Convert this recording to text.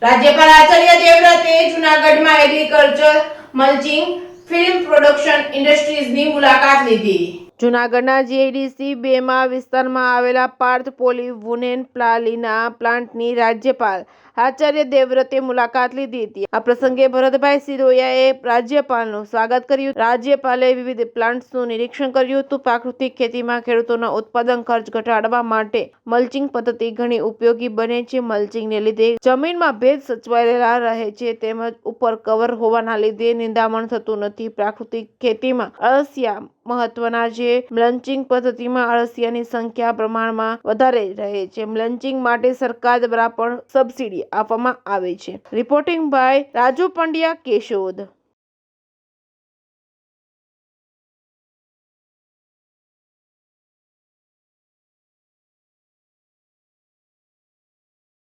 રાજ્યપાલ આચાર્ય દેવવ્રતે જૂનાગઢમાં એગ્રીકલ્ચર મલ્ચિંગ ફિલ્મ પ્રોડક્શન ઇન્ડસ્ટ્રીઝની મુલાકાત લીધી। જૂનાગઢના જીઆઈડીસી 2 વિસ્તારમાં આવેલા પાર્થ પોલીવુનેન પ્લાલીના પ્લાન્ટની રાજ્યપાલ આચાર્ય દેવવ્રતે મુલાકાત લીધી હતી। આ પ્રસંગે ભરતભાઈ સિરોયાએ રાજ્યપાલનું સ્વાગત કર્યું। રાજ્યપાલે વિવિધ પ્લાન્ટ્સનું નિરીક્ષણ કર્યું હતું। પ્રાકૃતિક ખેતીમાં ખેડૂતોના ઉત્પાદન ખર્ચ ઘટાડવા માટે મલ્ચિંગ પદ્ધતિ ઘણી ઉપયોગી બને છે। મલ્ચિંગને લીધે જમીનમાં ભેજ સચવાયેલા રહે છે તેમજ ઉપર કવર હોવાના લીધે નિંદામણ થતું નથી। પ્રાકૃતિક ખેતીમાં અળસિયા મહત્વના છે। મલ્ચિંગ પદ્ધતિમાં અળસિયાની સંખ્યા પ્રમાણમાં વધારે રહે છે। મલ્ચિંગ માટે સરકાર દ્વારા પણ સબસિડી આપવામાં આવે છે। Reporting by Raju Pandya, Keshod.